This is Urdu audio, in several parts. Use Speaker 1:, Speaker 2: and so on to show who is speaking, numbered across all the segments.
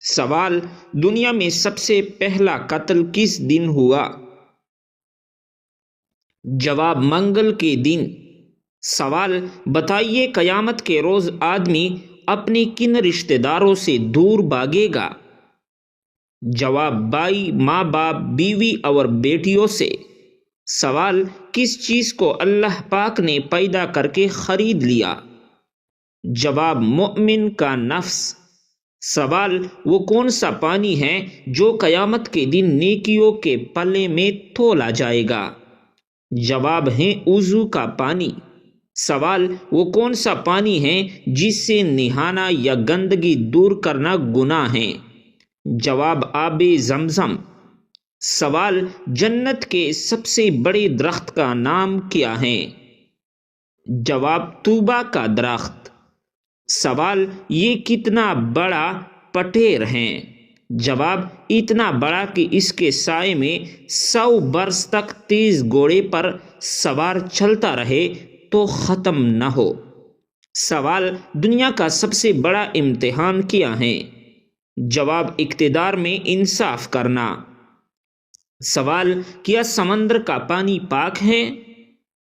Speaker 1: سوال: دنیا میں سب سے پہلا قتل کس دن ہوا؟ جواب: منگل کے دن۔ سوال: بتائیے قیامت کے روز آدمی اپنے کن رشتہ داروں سے دور بھاگے گا؟ جواب: بھائی، ماں باپ، بیوی اور بیٹیوں سے۔ سوال: کس چیز کو اللہ پاک نے پیدا کر کے خرید لیا؟ جواب: مومن کا نفس۔ سوال: وہ کون سا پانی ہے جو قیامت کے دن نیکیوں کے پلے میں تولا جائے گا؟ جواب ہے وضو کا پانی۔ سوال: وہ کون سا پانی ہے جس سے نہانا یا گندگی دور کرنا گناہ ہے؟ جواب: آب زمزم۔ سوال: جنت کے سب سے بڑے درخت کا نام کیا ہے؟ جواب: طوبیٰ کا درخت۔ سوال: یہ کتنا بڑا پٹیر ہے؟ جواب: اتنا بڑا کہ اس کے سائے میں 100 برس تک تیز گھوڑے پر سوار چلتا رہے تو ختم نہ ہو۔ سوال: دنیا کا سب سے بڑا امتحان کیا ہے؟ جواب: اقتدار میں انصاف کرنا۔ سوال: کیا سمندر کا پانی پاک ہے؟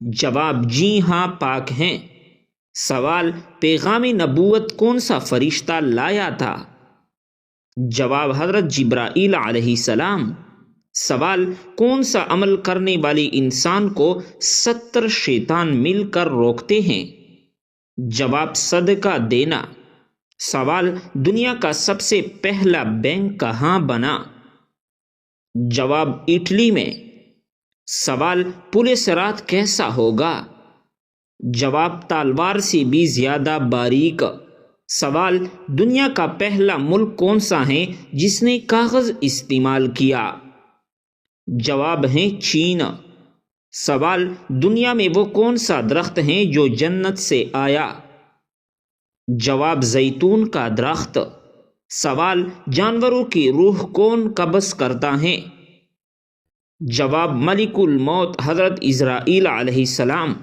Speaker 1: جواب: جی ہاں، پاک ہے۔ سوال: پیغام نبوت کون سا فرشتہ لایا تھا؟ جواب: حضرت جبرائیل علیہ السلام۔ سوال: کون سا عمل کرنے والے انسان کو 70 شیطان مل کر روکتے ہیں؟ جواب: صدقہ دینا۔ سوال: دنیا کا سب سے پہلا بینک کہاں بنا؟ جواب: اٹلی میں۔ سوال: پل صراط کیسا ہوگا؟ جواب: تلوار سے بھی زیادہ باریک۔ سوال: دنیا کا پہلا ملک کون سا ہے جس نے کاغذ استعمال کیا؟ جواب ہے چین۔ سوال: دنیا میں وہ کون سا درخت ہے جو جنت سے آیا؟ جواب: زیتون کا درخت۔ سوال: جانوروں کی روح کون قبض کرتا ہے؟ جواب: ملک الموت حضرت عزرائیل علیہ السلام۔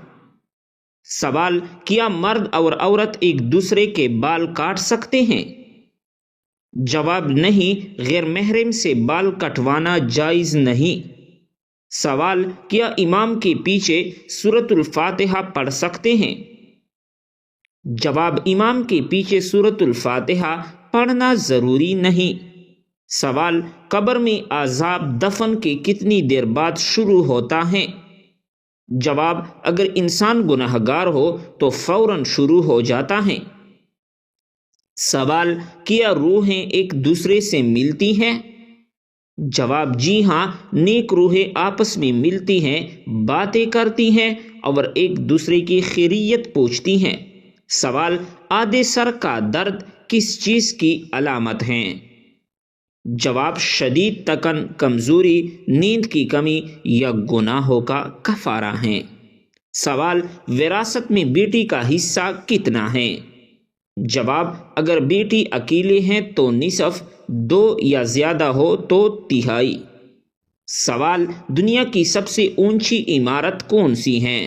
Speaker 1: سوال: کیا مرد اور عورت ایک دوسرے کے بال کاٹ سکتے ہیں؟ جواب: نہیں، غیر محرم سے بال کٹوانا جائز نہیں۔ سوال: کیا امام کے پیچھے سورۃ الفاتحہ پڑھ سکتے ہیں؟ جواب: امام کے پیچھے سورۃ الفاتحہ پڑھنا ضروری نہیں۔ سوال: قبر میں عذاب دفن کے کتنی دیر بعد شروع ہوتا ہے؟ جواب: اگر انسان گناہ گار ہو تو فوراً شروع ہو جاتا ہے۔ سوال: کیا روحیں ایک دوسرے سے ملتی ہیں؟ جواب: جی ہاں، نیک روحیں آپس میں ملتی ہیں، باتیں کرتی ہیں اور ایک دوسرے کی خیریت پوچھتی ہیں۔ سوال: آدھے سر کا درد کس چیز کی علامت ہے؟ جواب: شدید تکن، کمزوری، نیند کی کمی یا گناہوں کا کفارہ ہے۔ سوال: وراثت میں بیٹی کا حصہ کتنا ہے؟ جواب: اگر بیٹی اکیلے ہیں تو نصف، 2 یا زیادہ ہو تو تہائی۔ سوال: دنیا کی سب سے اونچی عمارت کون سی ہے؟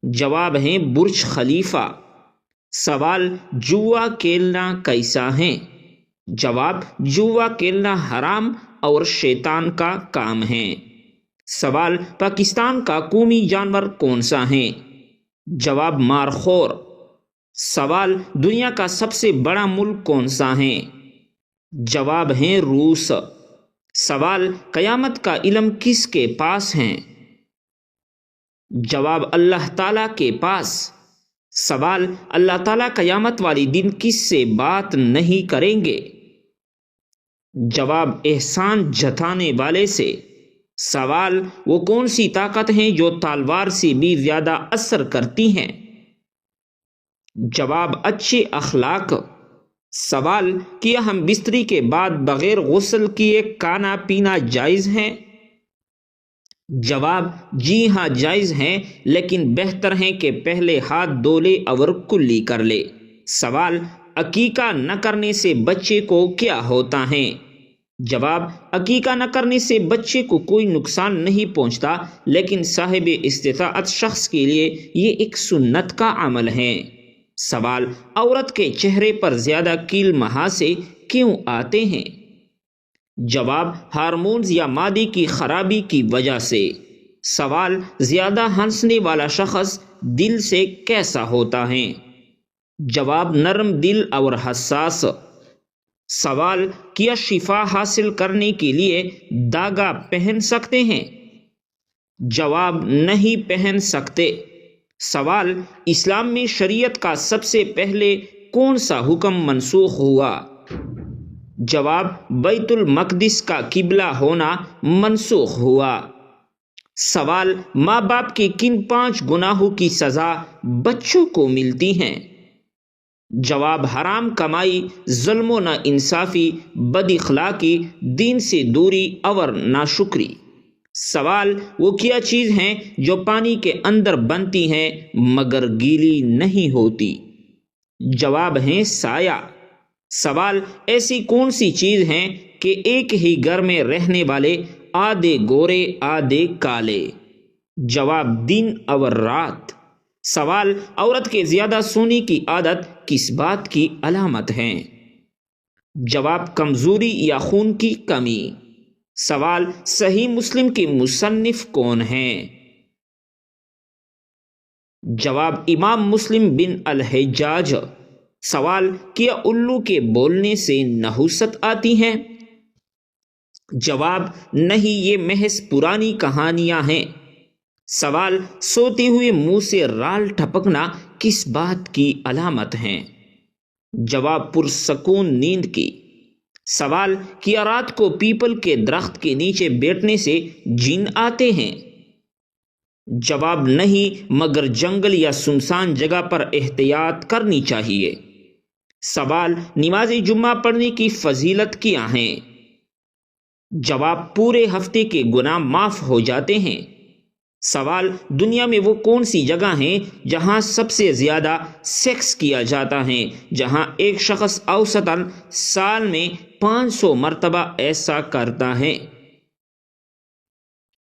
Speaker 1: جواب ہے برج خلیفہ۔ سوال: جوا کھیلنا کیسا ہے؟ جواب: جوا کھیلنا حرام اور شیطان کا کام ہے۔ سوال: پاکستان کا قومی جانور کون سا ہے؟ جواب: مارخور۔ سوال: دنیا کا سب سے بڑا ملک کون سا ہے؟ جواب ہے روس۔ سوال: قیامت کا علم کس کے پاس ہے؟ جواب: اللہ تعالیٰ کے پاس۔ سوال: اللہ تعالیٰ قیامت والے دن کس سے بات نہیں کریں گے؟ جواب: احسان جتانے والے سے۔ سوال: وہ کون سی طاقت ہیں جو تلوار سے بھی زیادہ اثر کرتی ہیں؟ جواب: اچھے اخلاق۔ سوال: کیا ہم بستری کے بعد بغیر غسل کیے کھانا پینا جائز ہے؟ جواب: جی ہاں، جائز ہے، لیکن بہتر ہے کہ پہلے ہاتھ دھو لے اور کلی کر لے۔ سوال: عقیقہ نہ کرنے سے بچے کو کیا ہوتا ہے؟ جواب: عقیقہ نہ کرنے سے بچے کو کوئی نقصان نہیں پہنچتا، لیکن صاحب استطاعت شخص کے لیے یہ ایک سنت کا عمل ہے۔ سوال: عورت کے چہرے پر زیادہ کیل مہاسے کیوں آتے ہیں؟ جواب: ہارمونز یا مادے کی خرابی کی وجہ سے۔ سوال: زیادہ ہنسنے والا شخص دل سے کیسا ہوتا ہے؟ جواب: نرم دل اور حساس۔ سوال: کیا شفا حاصل کرنے کے لیے داغا پہن سکتے ہیں؟ جواب: نہیں پہن سکتے۔ سوال: اسلام میں شریعت کا سب سے پہلے کون سا حکم منسوخ ہوا؟ جواب: بیت المقدس کا قبلہ ہونا منسوخ ہوا۔ سوال: ماں باپ کے کن 5 گناہوں کی سزا بچوں کو ملتی ہیں؟ جواب: حرام کمائی، ظلم و ناانصافی، بد اخلاقی، دین سے دوری اور ناشکری۔ سوال: وہ کیا چیز ہیں جو پانی کے اندر بنتی ہیں مگر گیلی نہیں ہوتی؟ جواب ہے سایہ۔ سوال: ایسی کون سی چیز ہیں کہ ایک ہی گھر میں رہنے والے آدھے گورے آدھے کالے؟ جواب: دن اور رات۔ سوال: عورت کے زیادہ سونے کی عادت کس بات کی علامت ہے؟ جواب: کمزوری یا خون کی کمی۔ سوال: صحیح مسلم کے مصنف کون ہیں؟ جواب: امام مسلم بن الحجاج۔ سوال: کیا الو کے بولنے سے نحوست آتی ہے؟ جواب: نہیں، یہ محض پرانی کہانیاں ہیں۔ سوال: سوتے ہوئے منہ سے رال ٹپکنا کس بات کی علامت ہے؟ جواب: پرسکون نیند کی۔ سوال: کیا رات کو پیپل کے درخت کے نیچے بیٹھنے سے جن آتے ہیں؟ جواب: نہیں، مگر جنگل یا سنسان جگہ پر احتیاط کرنی چاہیے۔ سوال: نماز جمعہ پڑھنے کی فضیلت کیا ہے؟ جواب: پورے ہفتے کے گناہ معاف ہو جاتے ہیں۔ سوال: دنیا میں وہ کون سی جگہ ہیں جہاں سب سے زیادہ سیکس کیا جاتا ہے، جہاں ایک شخص اوسطاً سال میں 500 مرتبہ ایسا کرتا ہے؟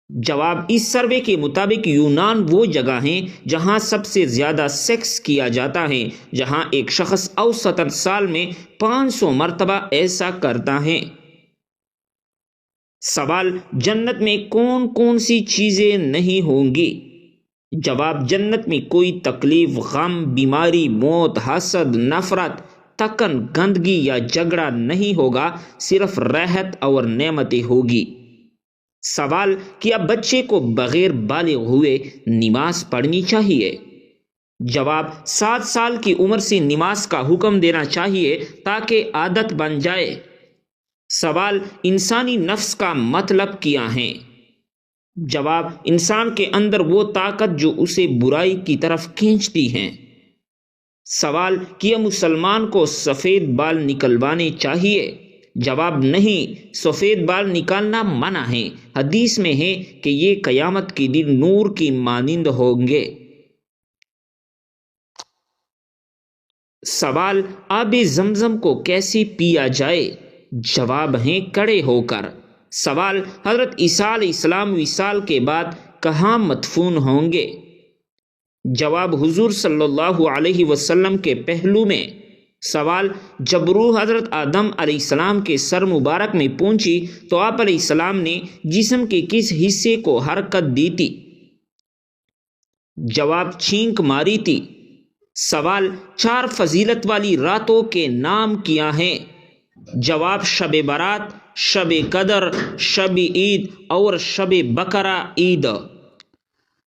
Speaker 1: جواب: اس سروے کے مطابق یونان وہ جگہ ہیں جہاں سب سے زیادہ سیکس کیا جاتا ہے، جہاں ایک شخص اوسطاً سال میں 500 مرتبہ ایسا کرتا ہے۔ سوال: جنت میں کون کون سی چیزیں نہیں ہوں گی؟ جواب: جنت میں کوئی تکلیف، غم، بیماری، موت، حسد، نفرت، تکن، گندگی یا جھگڑا نہیں ہوگا، صرف راحت اور نعمتیں ہوگی۔ سوال: کیا بچے کو بغیر بالغ ہوئے نماز پڑھنی چاہیے؟ جواب: 7 سال کی عمر سے نماز کا حکم دینا چاہیے تاکہ عادت بن جائے۔ سوال: انسانی نفس کا مطلب کیا ہے؟ جواب: انسان کے اندر وہ طاقت جو اسے برائی کی طرف کھینچتی ہے۔ سوال: کیا مسلمان کو سفید بال نکلوانے چاہیے؟ جواب: نہیں، سفید بال نکالنا منع ہے۔ حدیث میں ہے کہ یہ قیامت کے دن نور کی مانند ہوں گے۔ سوال: آب زمزم کو کیسے پیا جائے؟ جواب ہے کڑے ہو کر۔ سوال: حضرت عیسیٰ علیہ السلام وصال کے بعد کہاں مدفون ہوں گے؟ جواب: حضور صلی اللہ علیہ وسلم کے پہلو میں۔ سوال: جب روح حضرت آدم علیہ السلام کے سر مبارک میں پہنچی تو آپ علیہ السلام نے جسم کے کس حصے کو حرکت دی تھی؟ جواب: چھینک ماری تھی۔ سوال: 4 فضیلت والی راتوں کے نام کیا ہیں؟ جواب: شب برات، شب قدر، شب عید اور شب بقرہ عید۔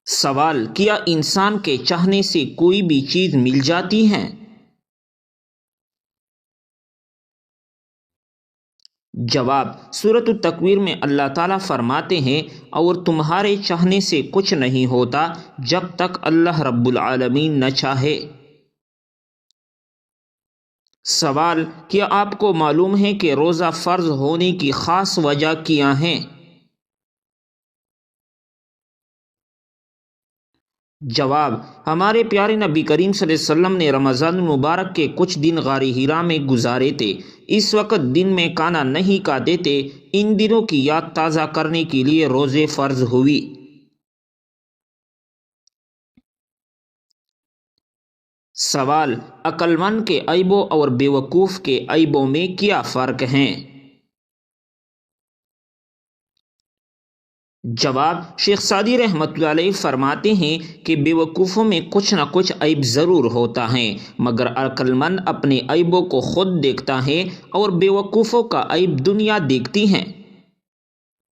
Speaker 1: سوال: کیا انسان کے چاہنے سے کوئی بھی چیز مل جاتی ہے؟ جواب: سورۃ التکویر میں اللہ تعالیٰ فرماتے ہیں اور تمہارے چاہنے سے کچھ نہیں ہوتا جب تک اللہ رب العالمین نہ چاہے۔ سوال: کیا آپ کو معلوم ہے کہ روزہ فرض ہونے کی خاص وجہ کیا ہیں؟ جواب: ہمارے پیارے نبی کریم صلی اللہ علیہ وسلم نے رمضان المبارک کے کچھ دن غار حرا میں گزارے تھے۔ اس وقت دن میں کھانا نہیں کھاتے تھے۔ ان دنوں کی یاد تازہ کرنے کے لیے روزے فرض ہوئی۔ سوال: عقل مند کے عیبوں اور بیوقوف کے عیبوں میں کیا فرق ہے؟ جواب: شیخ سعدی رحمۃ اللہ علیہ فرماتے ہیں کہ بیوقوفوں میں کچھ نہ کچھ عیب ضرور ہوتا ہے، مگر عقل مند اپنے عیبوں کو خود دیکھتا ہے اور بیوقوفوں کا عیب دنیا دیکھتی ہے۔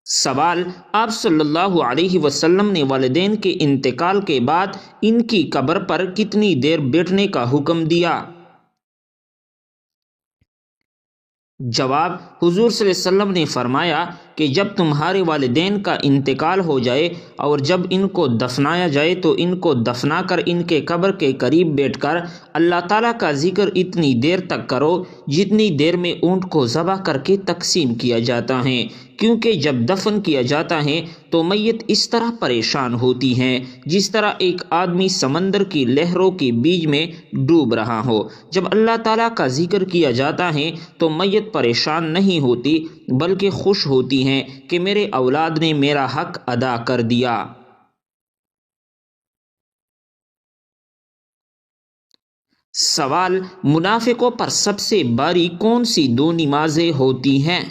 Speaker 1: سوال: آپ صلی اللہ علیہ وسلم نے والدین کے انتقال کے بعد ان کی قبر پر کتنی دیر بیٹھنے کا حکم دیا؟ جواب: حضور صلی اللہ علیہ وسلم نے فرمایا کہ جب تمہارے والدین کا انتقال ہو جائے اور جب ان کو دفنایا جائے تو ان کو دفنا کر ان کے قبر کے قریب بیٹھ کر اللہ تعالیٰ کا ذکر اتنی دیر تک کرو جتنی دیر میں اونٹ کو ذبح کر کے تقسیم کیا جاتا ہے، کیونکہ جب دفن کیا جاتا ہے تو میت اس طرح پریشان ہوتی ہے جس طرح ایک آدمی سمندر کی لہروں کے بیچ میں ڈوب رہا ہو۔ جب اللہ تعالیٰ کا ذکر کیا جاتا ہے تو میت پریشان نہیں ہوتی بلکہ خوش ہوتی ہیں کہ میرے اولاد نے میرا حق ادا کر دیا۔ سوال: منافقوں پر سب سے باری کون سی دو نمازیں ہوتی ہیں؟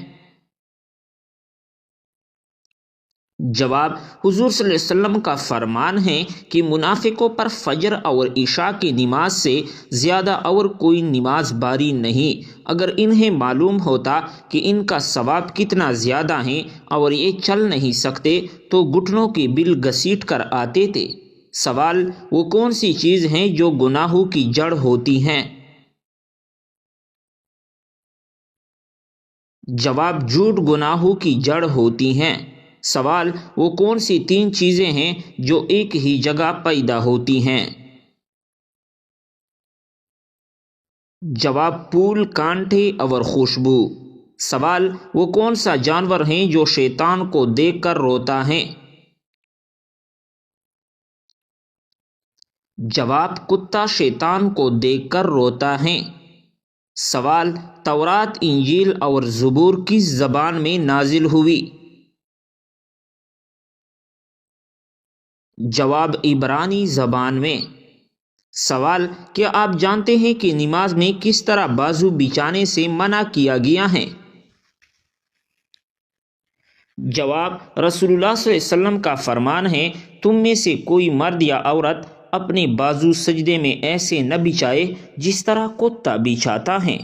Speaker 1: جواب: حضور صلی اللہ علیہ وسلم کا فرمان ہے کہ منافقوں پر فجر اور عشاء کی نماز سے زیادہ اور کوئی نماز باری نہیں۔ اگر انہیں معلوم ہوتا کہ ان کا ثواب کتنا زیادہ ہے اور یہ چل نہیں سکتے تو گھٹنوں کی بل گھسیٹ کر آتے تھے۔ سوال: وہ کون سی چیز ہیں جو گناہوں کی جڑ ہوتی ہیں؟ جواب: جھوٹ گناہوں کی جڑ ہوتی ہیں۔ سوال: وہ کون سی تین چیزیں ہیں جو ایک ہی جگہ پیدا ہوتی ہیں؟ جواب: پھول، کانٹے اور خوشبو۔ سوال: وہ کون سا جانور ہیں جو شیطان کو دیکھ کر روتا ہے؟ جواب: کتا شیطان کو دیکھ کر روتا ہے۔ سوال: تورات، انجیل اور زبور کس زبان میں نازل ہوئی؟ جواب: عبرانی زبان میں۔ سوال: کیا آپ جانتے ہیں کہ نماز میں کس طرح بازو بچھانے سے منع کیا گیا ہے؟ جواب: رسول اللہ صلی اللہ علیہ وسلم کا فرمان ہے، تم میں سے کوئی مرد یا عورت اپنے بازو سجدے میں ایسے نہ بچھائے جس طرح کتا بچھاتا ہے۔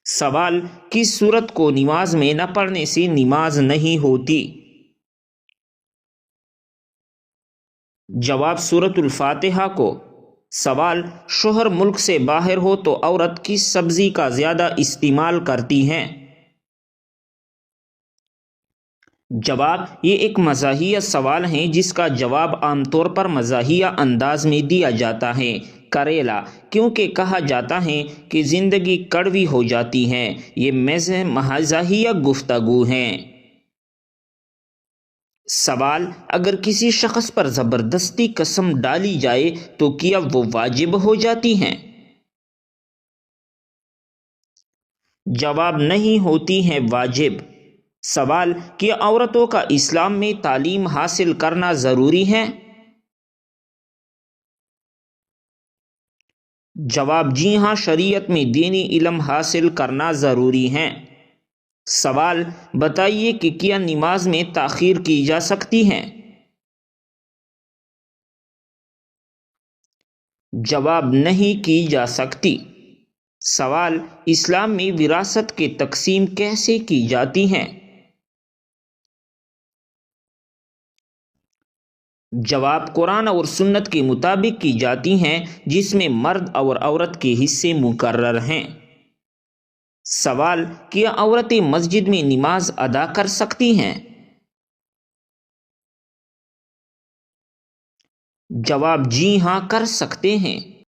Speaker 1: سوال: کس سورت کو نماز میں نہ پڑھنے سے نماز نہیں ہوتی؟ جواب: سورۃ الفاتحہ کو۔ سوال: شوہر ملک سے باہر ہو تو عورت کس سبزی کا زیادہ استعمال کرتی ہے؟ جواب: یہ ایک مزاحیہ سوال ہے جس کا جواب عام طور پر مزاحیہ انداز میں دیا جاتا ہے۔ کریلا، کیونکہ کہا جاتا ہے کہ زندگی کڑوی ہو جاتی ہے۔ یہ محض مزاحیہ گفتگو ہے۔ سوال: اگر کسی شخص پر زبردستی قسم ڈالی جائے تو کیا وہ واجب ہو جاتی ہیں؟ جواب: نہیں ہوتی ہیں واجب۔ سوال: کیا عورتوں کا اسلام میں تعلیم حاصل کرنا ضروری ہے؟ جواب: جی ہاں، شریعت میں دینی علم حاصل کرنا ضروری ہے۔ سوال: بتائیے کہ کیا نماز میں تاخیر کی جا سکتی ہے؟ جواب: نہیں کی جا سکتی۔ سوال: اسلام میں وراثت کی تقسیم کیسے کی جاتی ہے؟ جواب: قرآن اور سنت کے مطابق کی جاتی ہیں، جس میں مرد اور عورت کے حصے مقرر ہیں۔ سوال: کیا عورتیں مسجد میں نماز ادا کر سکتی ہیں؟ جواب: جی ہاں، کر سکتے ہیں۔